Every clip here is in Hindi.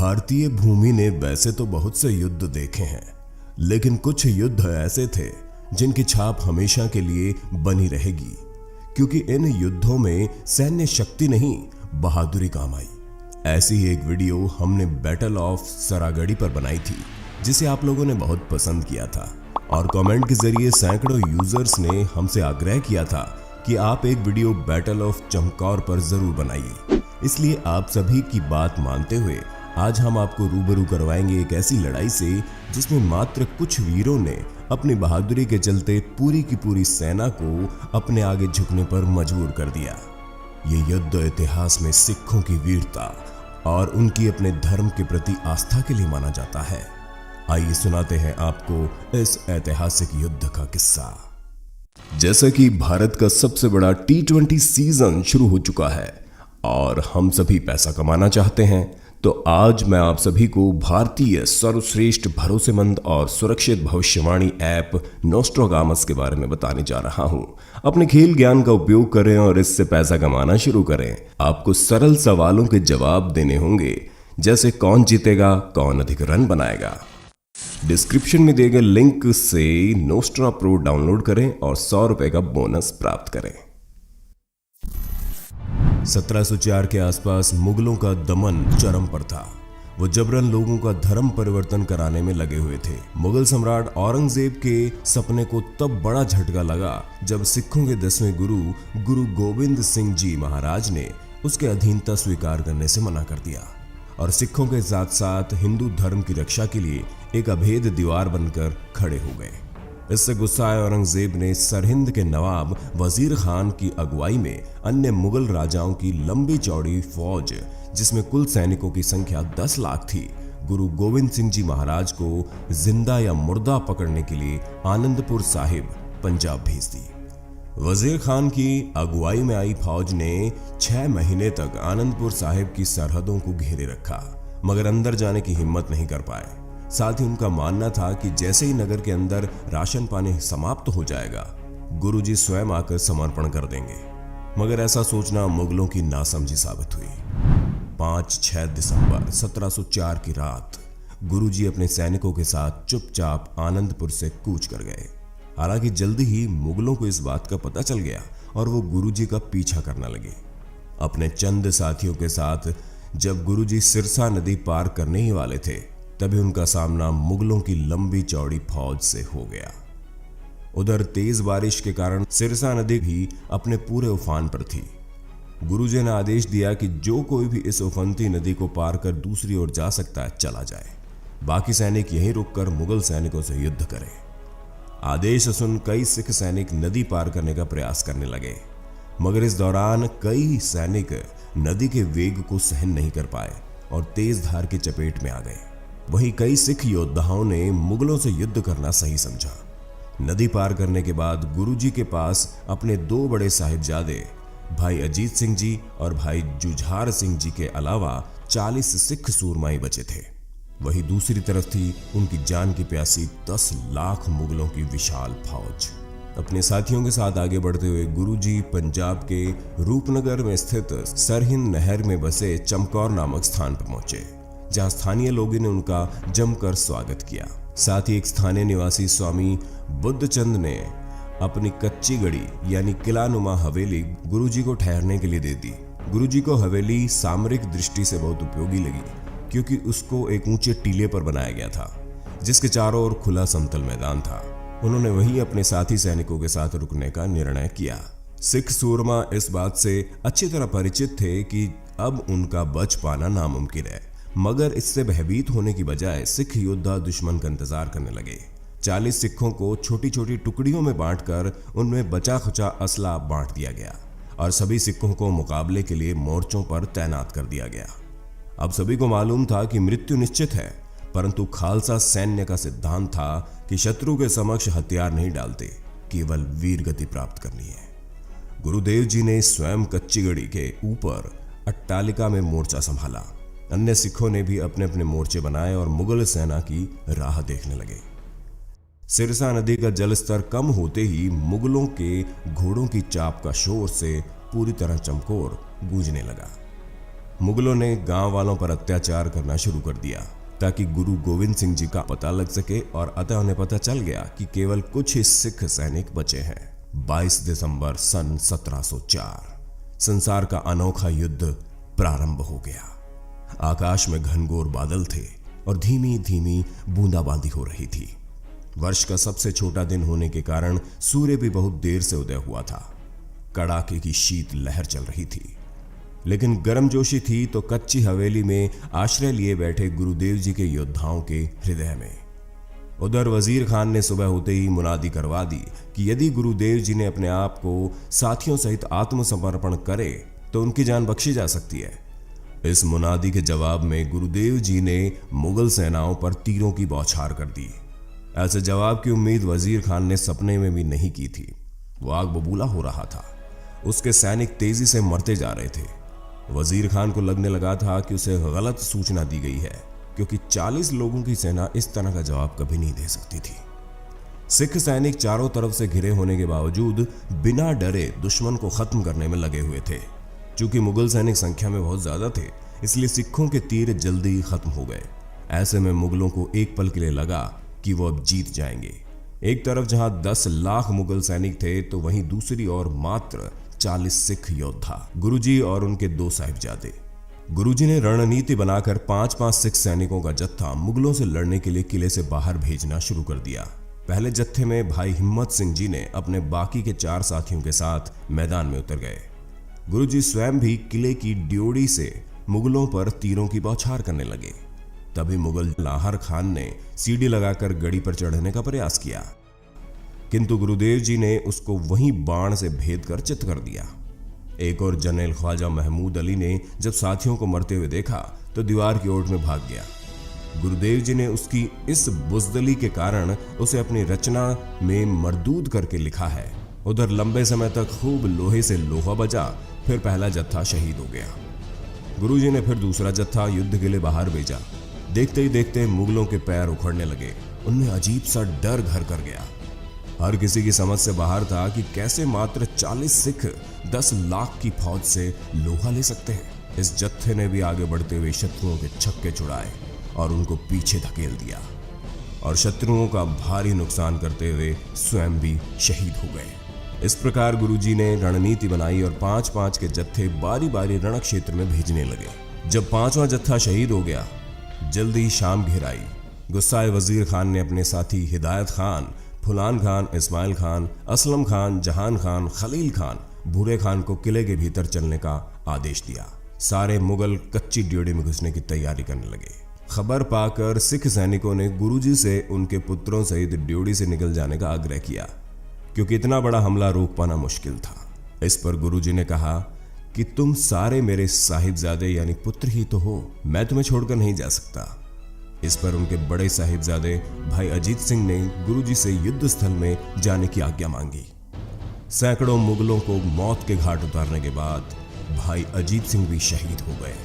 भारतीय भूमि ने वैसे तो बहुत से युद्ध देखे हैं, लेकिन कुछ युद्ध ऐसे थे जिनकी छाप हमेशा के लिए बनी रहेगी, क्योंकि इन युद्धों में सैन्य शक्ति नहीं बहादुरी काम आई। ऐसी ही एक वीडियो हमने बैटल ऑफ सरागढ़ी पर बनाई थी, जिसे आप लोगों ने बहुत पसंद किया था और कमेंट के जरिए सैकड़ों यूजर्स ने हमसे आग्रह किया था कि आप एक वीडियो बैटल ऑफ चमकौर पर जरूर बनाइए। इसलिए आप सभी की बात मानते हुए आज हम आपको रूबरू करवाएंगे एक ऐसी लड़ाई से जिसमें मात्र कुछ वीरों ने अपनी बहादुरी के चलते पूरी की पूरी सेना को अपने आगे झुकने पर मजबूर कर दिया। ये युद्ध इतिहास में सिखों की वीरता और उनकी अपने धर्म के प्रति आस्था के लिए माना जाता है। आइए सुनाते हैं आपको इस ऐतिहासिक युद्ध का किस्सा। जैसा कि भारत का सबसे बड़ा T20 सीजन शुरू हो चुका है और हम सभी पैसा कमाना चाहते हैं, तो आज मैं आप सभी को भारतीय सर्वश्रेष्ठ भरोसेमंद और सुरक्षित भविष्यवाणी ऐप नोस्ट्राडामस के बारे में बताने जा रहा हूं। अपने खेल ज्ञान का उपयोग करें और इससे पैसा कमाना शुरू करें। आपको सरल सवालों के जवाब देने होंगे, जैसे कौन जीतेगा, कौन अधिक रन बनाएगा। डिस्क्रिप्शन में दिए गए लिंक से नोस्ट्रा प्रो डाउनलोड करें और 100 रुपए का बोनस प्राप्त करें। 1704 के आसपास मुगलों का दमन चरम पर था। वो जबरन लोगों का धर्म परिवर्तन कराने में लगे हुए थे। मुगल सम्राट औरंगजेब के सपने को तब बड़ा झटका लगा जब सिखों के 10वें गुरु गोविंद सिंह जी महाराज ने उसके अधीनता स्वीकार करने से मना कर दिया और सिखों के साथ साथ हिंदू धर्म की रक्षा के लिए एक अभेद दीवार बनकर खड़े हो गए। इससे गुस्साए औरंगजेब ने सरहिंद के नवाब वजीर खान की अगुवाई में अन्य मुगल राजाओं की लंबी चौड़ी फौज, जिसमें कुल सैनिकों की संख्या 10 लाख थी, गुरु गोविंद सिंह जी महाराज को जिंदा या मुर्दा पकड़ने के लिए आनंदपुर साहिब पंजाब भेज दी। वजीर खान की अगुवाई में आई फौज ने 6 महीने तक आनंदपुर साहिब की सरहदों को घेरे रखा, मगर अंदर जाने की हिम्मत नहीं कर पाए। साथ ही उनका मानना था कि जैसे ही नगर के अंदर राशन पानी समाप्त हो जाएगा, गुरुजी स्वयं आकर समर्पण कर देंगे। मगर ऐसा सोचना मुगलों की नासमझी साबित हुई। 5-6 दिसंबर 1704 की रात गुरुजी अपने सैनिकों के साथ चुपचाप आनंदपुर से कूच कर गए। हालांकि जल्दी ही मुगलों को इस बात का पता चल गया और वो गुरुजी का पीछा करने लगे। अपने चंद साथियों के साथ जब गुरुजी सिरसा नदी पार करने ही वाले थे, तभी उनका सामना मुगलों की लंबी चौड़ी फौज से हो गया। उधर तेज बारिश के कारण सिरसा नदी भी अपने पूरे उफान पर थी। गुरुजी ने आदेश दिया कि जो कोई भी इस उफनती नदी को पार कर दूसरी ओर जा सकता है, चला जाए। बाकी सैनिक यहीं रुककर मुगल सैनिकों से युद्ध करें। आदेश सुन कई सिख सैनिक नदी पार करने का प्रयास करने लगे, मगर इस दौरान कई सैनिक नदी के वेग को सहन नहीं कर पाए और तेज धार की चपेट में आ गए। वहीं कई सिख योद्धाओं ने मुगलों से युद्ध करना सही समझा। नदी पार करने के बाद गुरुजी के पास अपने 2 बड़े साहिबजादे भाई अजीत सिंह जी और भाई जुझार सिंह जी के अलावा 40 सिख सूरमाई बचे थे। वहीं दूसरी तरफ थी उनकी जान की प्यासी 10 लाख मुगलों की विशाल फौज। अपने साथियों के साथ आगे बढ़ते हुए गुरुजी पंजाब के रूपनगर में स्थित सरहिंद नहर में बसे चमकौर नामक स्थान पर पहुंचे, जहां स्थानीय लोगों ने उनका जमकर स्वागत किया। साथ ही एक स्थानीय निवासी स्वामी बुद्धचंद ने अपनी कच्ची गढ़ी यानी किलानुमा हवेली गुरुजी को ठहरने के लिए दे दी। गुरुजी को हवेली सामरिक दृष्टि से बहुत उपयोगी लगी, क्योंकि उसको एक ऊंचे टीले पर बनाया गया था, जिसके चारों ओर खुला समतल मैदान था। उन्होंने वहीं अपने साथी सैनिकों के साथ रुकने का निर्णय किया। सिख सूरमा इस बात से अच्छी तरह परिचित थे कि अब उनका बच पाना नामुमकिन है, मगर इससे भयभीत होने की बजाय सिख योद्धा दुश्मन का इंतजार करने लगे। 40 सिखों को छोटी छोटी टुकड़ियों में बांटकर उनमें बचा खुचा असला बांट दिया गया और सभी सिखों को मुकाबले के लिए मोर्चों पर तैनात कर दिया गया। अब सभी को मालूम था कि मृत्यु निश्चित है, परंतु खालसा सैन्य का सिद्धांत था कि शत्रु के समक्ष हथियार नहीं डालते, केवल वीर गति प्राप्त करनी है। गुरुदेव जी ने स्वयं कच्ची गढ़ी के ऊपर अट्टालिका में मोर्चा संभाला। अन्य सिखों ने भी अपने अपने मोर्चे बनाए और मुगल सेना की राह देखने लगे। सिरसा नदी का जलस्तर कम होते ही मुगलों के घोड़ों की चाप का शोर से पूरी तरह चमकौर गूंजने लगा। मुगलों ने गांव वालों पर अत्याचार करना शुरू कर दिया ताकि गुरु गोविंद सिंह जी का पता लग सके, और अतः उन्हें पता चल गया कि केवल कुछ ही सिख सैनिक बचे हैं। 22 दिसंबर सन 1704 संसार का अनोखा युद्ध प्रारंभ हो गया। आकाश में घनघोर बादल थे और धीमी धीमी बूंदाबांदी हो रही थी। वर्ष का सबसे छोटा दिन होने के कारण सूर्य भी बहुत देर से उदय हुआ था। कड़ाके की शीत लहर चल रही थी, लेकिन गर्मजोशी थी तो कच्ची हवेली में आश्रय लिए बैठे गुरुदेव जी के योद्धाओं के हृदय में। उधर वजीर खान ने सुबह होते ही मुनादी करवा दी कि यदि गुरुदेव जी ने अपने आप को साथियों सहित आत्मसमर्पण करे तो उनकी जान बख्शी जा सकती है। इस मुनादी के जवाब में गुरुदेव जी ने मुगल सेनाओं पर तीरों की बौछार कर दी। ऐसे जवाब की उम्मीद वजीर खान ने सपने में भी नहीं की थी। वो आग बबूला हो रहा था। उसके सैनिक तेजी से मरते जा रहे थे। वजीर खान को लगने लगा था कि उसे गलत सूचना दी गई है, क्योंकि 40 लोगों की सेना इस तरह का जवाब कभी नहीं दे सकती थी। सिख सैनिक चारों तरफ से घिरे होने के बावजूद बिना डरे दुश्मन को खत्म करने में लगे हुए थे। चूंकि मुगल सैनिक संख्या में बहुत ज्यादा थे, इसलिए सिखों के तीर जल्दी खत्म हो गए। ऐसे में मुगलों को एक पल के लिए लगा कि वो अब जीत जाएंगे। एक तरफ जहां 10 लाख मुगल सैनिक थे तो वहीं दूसरी ओर मात्र 40 सिख योद्धा, गुरुजी और उनके 2 साहिबजादे। गुरुजी ने रणनीति बनाकर 5-5 सिख सैनिकों का जत्था मुगलों से लड़ने के लिए किले से बाहर भेजना शुरू कर दिया। पहले जत्थे में भाई हिम्मत सिंह जी ने अपने बाकी के 4 साथियों के साथ मैदान में उतर गए। गुरुजी स्वयं भी किले की ड्योढ़ी से मुगलों पर तीरों की बौछार करने लगे। तभी मुगल लाहर खान ने सीढ़ी लगाकर गड़ी पर चढ़ने का प्रयास किया, किंतु गुरुदेव जी ने उसको वहीं बाण से भेद कर चित कर दिया। एक और जनरल ख्वाजा महमूद अली ने जब साथियों को मरते हुए देखा तो दीवार की ओर में भाग गया। गुरुदेव जी ने उसकी इस बुजदली के कारण उसे अपनी रचना में मरदूद करके लिखा है। उधर लंबे समय तक खूब लोहे से लोहा बजा, फिर पहला जत्था शहीद हो गया। गुरुजी ने फिर दूसरा जत्था युद्ध के लिए बाहर भेजा। देखते ही देखते मुगलों के पैर उखड़ने लगे। उनमें अजीब सा डर घर कर गया। हर किसी की समझ से बाहर था कि कैसे मात्र 40 सिख 10 लाख की फौज से लोहा ले सकते हैं। इस जत्थे ने भी आगे बढ़ते हुए शत्रुओं के छक्के छुड़ाए और उनको पीछे धकेल दिया, और शत्रुओं का भारी नुकसान करते हुए स्वयं भी शहीद हो गए। इस प्रकार गुरुजी ने रणनीति बनाई और 5-5 के जत्थे बारी बारी रण क्षेत्र में भेजने लगे। जब 5वां जत्था शहीद हो गया, जल्दी ही शाम घिर आई। गुस्साए वजीर खान ने अपने साथी हिदायत खान, फुलान खान, इस्माइल खान, असलम खान, जहान खान, खलील खान, भूरे खान को किले के भीतर चलने का आदेश दिया। सारे मुगल कच्ची ड्योढ़ी में घुसने की तैयारी करने लगे। खबर पाकर सिख सैनिकों ने गुरुजी से उनके पुत्रों सहित ड्योढ़ी से निकल जाने का आग्रह किया, क्योंकि इतना बड़ा हमला रोक पाना मुश्किल था। इस पर गुरुजी ने कहा कि तुम सारे मेरे साहिबजादे यानी पुत्र ही तो हो, मैं तुम्हें छोड़कर नहीं जा सकता। इस पर उनके बड़े साहिबजादे भाई अजीत सिंह ने गुरुजी से युद्ध स्थल में जाने की आज्ञा मांगी। सैकड़ों मुगलों को मौत के घाट उतारने के बाद भाई अजीत सिंह भी शहीद हो गए।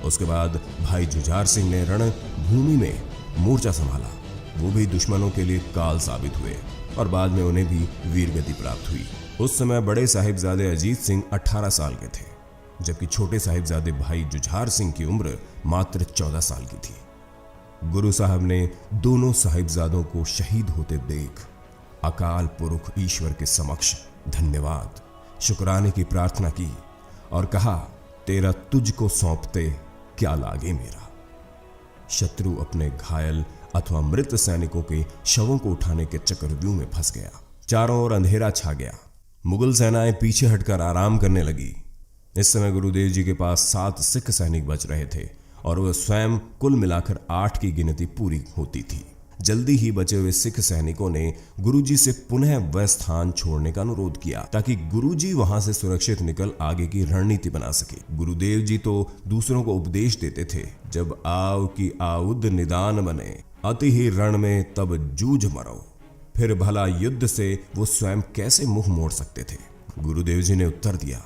उसके बाद भाई जुझार सिंह ने रणभूमि में मोर्चा संभाला। वो भी दुश्मनों के लिए काल साबित हुए और बाद में उन्हें भी वीरगति प्राप्त हुई। उस समय बड़े साहिबजादे अजीत सिंह 18 साल के थे, जबकि छोटे साहिबजादे भाई जुझार सिंह की उम्र मात्र 14 साल की थी। गुरु साहब ने दोनों साहिबजादों को शहीद होते देख अकाल पुरख ईश्वर के समक्ष धन्यवाद, शुक्राने की प्रार्थना की और कहा, तेरा तुझको सौंपते क्या लागे मेरा। शत्रु अपने घायल अथवा मृत सैनिकों के शवों को उठाने के चक्रव्यूह में फंस गया। चारों ओर अंधेरा छा गया। मुगल सेनाएं पीछे हटकर आराम करने लगी। इस समय गुरुदेव जी के पास 7 सिख सैनिक बच रहे थे और वह स्वयं कुल मिलाकर 8 की गिनती पूरी होती थी। जल्दी ही बचे हुए सिख सैनिकों ने गुरुजी से पुनः वह स्थान छोड़ने का अनुरोध किया ताकि गुरुजी वहां से सुरक्षित निकल आगे की रणनीति बना सके। गुरुदेव जी तो दूसरों को उपदेश देते थे, जब आव की आउद निदान बने, अति ही रण में तब जूझ मरो। फिर भला युद्ध से वो स्वयं कैसे मुंह मोड़ सकते थे। गुरुदेव जी ने उत्तर दिया,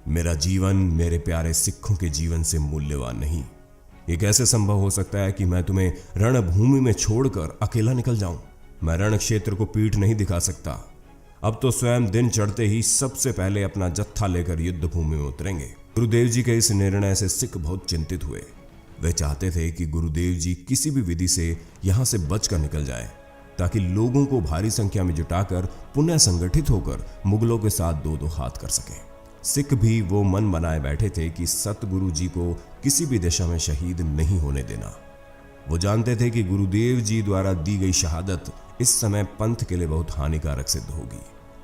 मेरा जीवन मेरे प्यारे सिखों के जीवन से मूल्यवान नहीं। ये कैसे संभव हो सकता है कि मैं तुम्हें रणभूमि में छोड़कर अकेला निकल जाऊं? मैं रण क्षेत्र को पीठ नहीं दिखा सकता। अब तो स्वयं दिन चढ़ते ही सबसे पहले अपना जत्था लेकर युद्ध भूमि में उतरेंगे। गुरुदेव जी के इस निर्णय से सिख बहुत चिंतित हुए। वे चाहते थे कि गुरुदेव जी किसी भी विधि से यहां से बचकर निकल जाए, ताकि लोगों को भारी संख्या में जुटाकर पुनः संगठित होकर मुगलों के साथ दो हाथ कर सके। सिख भी वो मन बनाए बैठे थे कि सतगुरु जी को किसी भी दिशा में शहीद नहीं होने देना। वो जानते थे कि गुरुदेव जी द्वारा दी गई शहादत इस समय पंथ के लिए बहुत हानिकारक सिद्ध होगी।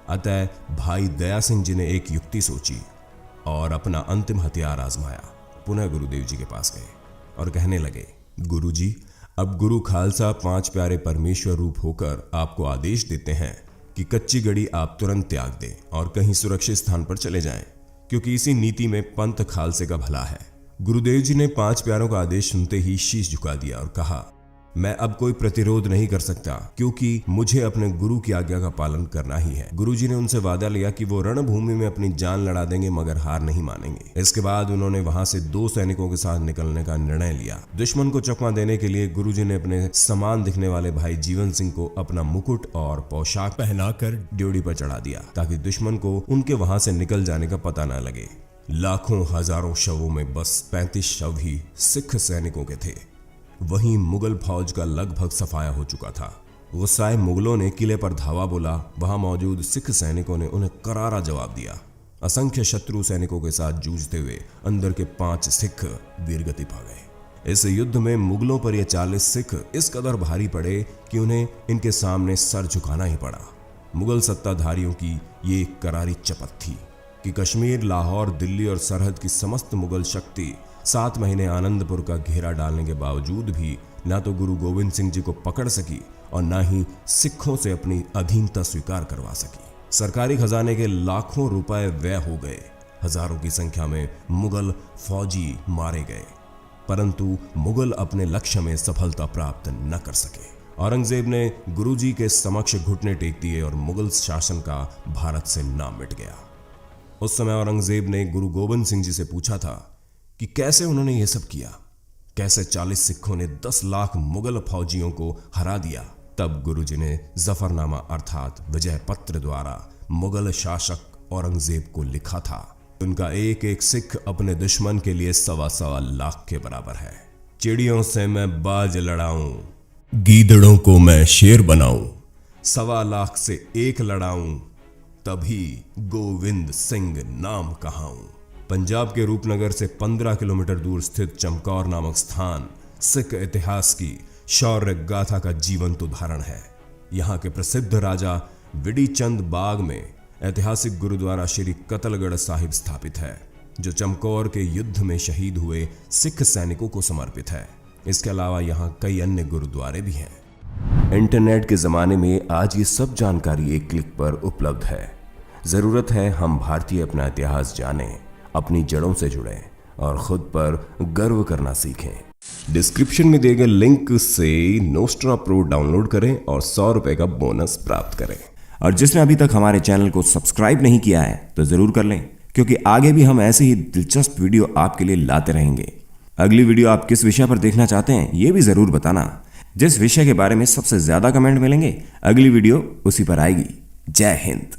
अतः भाई दया सिंह जी ने एक युक्ति सोची और अपना अंतिम हथियार आजमाया। पुनः गुरुदेव जी के पास गए और कहने लगे, गुरु जी, अब गुरु खालसा पांच प्यारे परमेश्वर रूप होकर आपको आदेश देते हैं कि कच्ची गढ़ी आप तुरंत त्याग दें और कहीं सुरक्षित स्थान पर चले जाएं, क्योंकि इसी नीति में पंथ खालसे का भला है। गुरुदेव जी ने पांच प्यारों का आदेश सुनते ही शीश झुका दिया और कहा, मैं अब कोई प्रतिरोध नहीं कर सकता, क्योंकि मुझे अपने गुरु की आज्ञा का पालन करना ही है। गुरुजी ने उनसे वादा लिया कि वो रणभूमि में अपनी जान लड़ा देंगे मगर हार नहीं मानेंगे। इसके बाद उन्होंने वहां से 2 सैनिकों के साथ निकलने का निर्णय लिया। दुश्मन को चकमा देने के लिए गुरुजी ने अपने समान दिखने वाले भाई जीवन सिंह को अपना मुकुट और पोशाक पहनाकर ड्योढ़ी पर चढ़ा दिया, ताकि दुश्मन को उनके वहां से निकल जाने का पता न लगे। लाखों हजारों शवों में बस 35 शव ही सिख सैनिकों के थे। वहीं मुगल फौज का लगभग सफाया हो चुका था। गुस्साए मुगलों ने किले पर धावा बोला। वहां मौजूद सिख सैनिकों ने उन्हें करारा जवाब दिया। असंख्य शत्रु सैनिकों के साथ जूझते हुए अंदर के 5 सिख वीरगति पा गए। इस युद्ध में मुगलों पर ये 40 सिख इस कदर भारी पड़े कि उन्हें इनके सामने सर झुकाना ही पड़ा। मुगल सत्ताधारियों की ये एक करारी चपत थी कि कश्मीर, लाहौर, दिल्ली और सरहद की समस्त मुगल शक्ति 7 महीने आनंदपुर का घेरा डालने के बावजूद भी ना तो गुरु गोविंद सिंह जी को पकड़ सकी और ना ही सिखों से अपनी अधीनता स्वीकार करवा सकी। सरकारी खजाने के लाखों रुपए व्यय हो गए। हजारों की संख्या में मुगल फौजी मारे गए, परंतु मुगल अपने लक्ष्य में सफलता प्राप्त न कर सके। औरंगजेब ने गुरुजी के समक्ष घुटने टेक दिए और मुगल शासन का भारत से नाम मिट गया। उस समय औरंगजेब ने गुरु गोविंद सिंह जी से पूछा था कि कैसे उन्होंने यह सब किया, कैसे 40 सिखों ने 10 लाख मुगल फौजियों को हरा दिया। तब गुरुजी ने जफरनामा अर्थात विजय पत्र द्वारा मुगल शासक औरंगजेब को लिखा था, उनका एक एक सिख अपने दुश्मन के लिए 1.25 लाख के बराबर है। चिड़ियों से मैं बाज लड़ाऊं, गीदड़ों को मैं शेर बनाऊं, 1.25 लाख से 1 लड़ाऊं, तभी गोविंद सिंह नाम कहाऊं। पंजाब के रूपनगर से 15 किलोमीटर दूर स्थित चमकौर नामक स्थान सिख इतिहास की शौर्य गाथा का जीवंत उदाहरण है। यहाँ के प्रसिद्ध राजा विडी चंद बाग में ऐतिहासिक गुरुद्वारा श्री कतलगढ़ साहिब स्थापित है, जो चमकौर के युद्ध में शहीद हुए सिख सैनिकों को समर्पित है। इसके अलावा यहाँ कई अन्य गुरुद्वारे भी हैं। इंटरनेट के जमाने में आज ये सब जानकारी एक क्लिक पर उपलब्ध है। जरूरत है हम भारतीय अपना इतिहास जानें, अपनी जड़ों से जुड़ें और खुद पर गर्व करना सीखें। डिस्क्रिप्शन में दिए गए लिंक से नोस्ट्रा प्रो डाउनलोड करें और 100 रुपए का बोनस प्राप्त करें। और जिसने अभी तक हमारे चैनल को सब्सक्राइब नहीं किया है तो जरूर कर लें, क्योंकि आगे भी हम ऐसे ही दिलचस्प वीडियो आपके लिए लाते रहेंगे। अगली वीडियो आप किस विषय पर देखना चाहते हैं ये भी जरूर बताना। जिस विषय के बारे में सबसे ज्यादा कमेंट मिलेंगे अगली वीडियो उसी पर आएगी। जय हिंद।